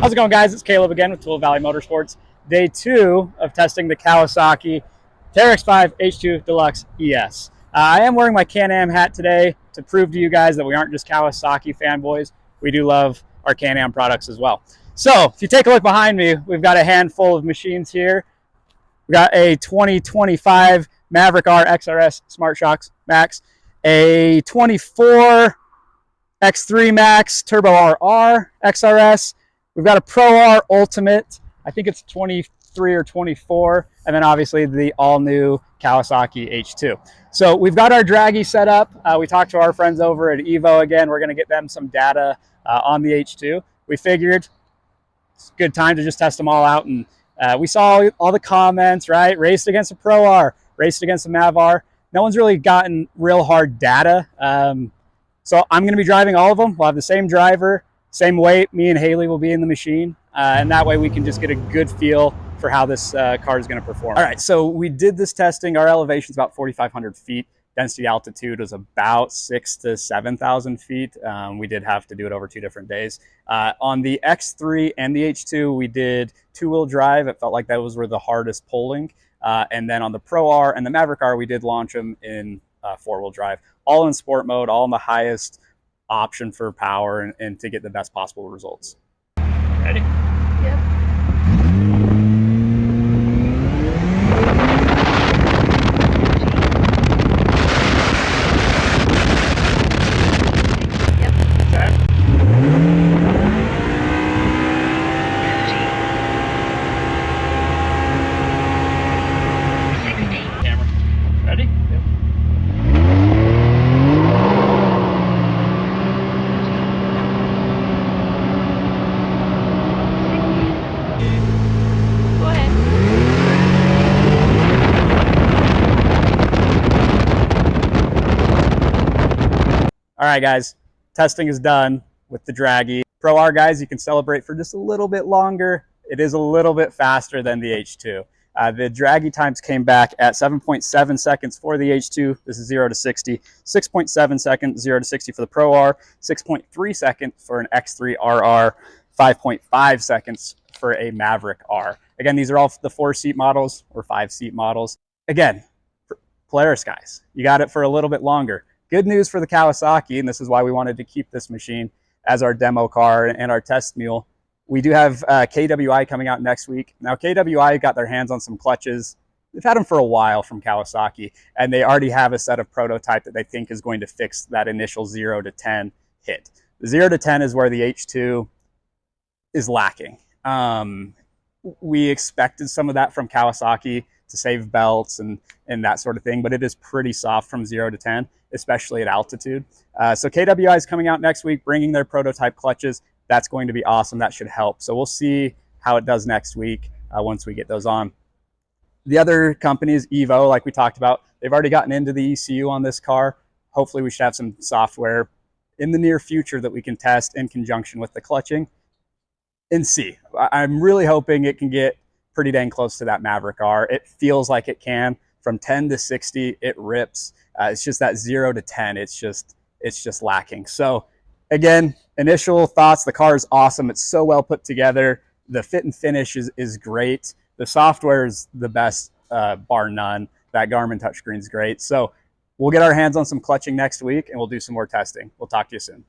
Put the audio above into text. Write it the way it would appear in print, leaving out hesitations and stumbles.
How's it going, guys? It's Caleb again with Tool Valley Motorsports. Day 2 of testing the Kawasaki TRX5 H2 Deluxe ES. I am wearing my Can-Am hat today to prove to you guys that we aren't just Kawasaki fanboys. We do love our Can-Am products as well. So if you take a look behind me, we've got a handful of machines here. We got a 2025 Maverick R XRS Smart Shocks Max, a 24 X3 Max Turbo RR XRS. We've got a Pro R Ultimate. I think it's 23 or 24. And then obviously the all-new Kawasaki H2. So we've got our draggy set up. We talked to our friends over at Evo again. We're going to get them some data on the H2. We figured it's a good time to just test them all out. And we saw all the comments, right? Raced against a Pro R, raced against a Mav R. No one's really gotten real hard data. So I'm going to be driving all of them. We'll have the same driver, same weight. Me and Haley will be in the machine. And that way we can just get a good feel for how this car is going to perform. All right, so we did this testing. Our elevation is about 4,500 feet. Density altitude was about 6,000 to 7,000 feet. We did have to do it over 2 different days. On the X3 and the H2, we did 2-wheel drive. It felt like those were the hardest pulling. And then on the Pro R and the Maverick R, we did launch them in 4-wheel drive, all in sport mode, all in the highest option for power and to get the best possible results. Ready? Yep. All right, guys, testing is done with the draggy. Pro R, guys, you can celebrate for just a little bit longer. It is a little bit faster than the H2. The draggy times came back at 7.7 seconds for the H2. This is 0 to 60. 6.7 seconds, 0 to 60 for the Pro R. 6.3 seconds for an X3 RR. 5.5 seconds for a Maverick R. Again, these are all the 4-seat models or 5-seat models. Again, Polaris, guys, you got it for a little bit longer. Good news for the Kawasaki, and this is why we wanted to keep this machine as our demo car and our test mule. We do have KWI coming out next week. Now, KWI got their hands on some clutches. They've had them for a while from Kawasaki, and they already have a set of prototype that they think is going to fix that initial 0 to 10 hit. The 0 to 10 is where the H2 is lacking. We expected some of that from Kawasaki to save belts and that sort of thing, but it is pretty soft from 0 to 10, especially at altitude. So KWI is coming out next week, bringing their prototype clutches. That's going to be awesome. That should help. So we'll see how it does next week once we get those on. The other companies, Evo, like we talked about, they've already gotten into the ECU on this car. Hopefully we should have some software in the near future that we can test in conjunction with the clutching and see. I'm really hoping it can get pretty dang close to that Maverick R. It feels like it can. From 10 to 60, it rips. It's just that 0 to 10, it's just lacking. So again, initial thoughts, the car is awesome. It's so well put together. The fit and finish is great. The software is the best, bar none. That Garmin touchscreen is great. So we'll get our hands on some clutching next week and we'll do some more testing. We'll talk to you soon.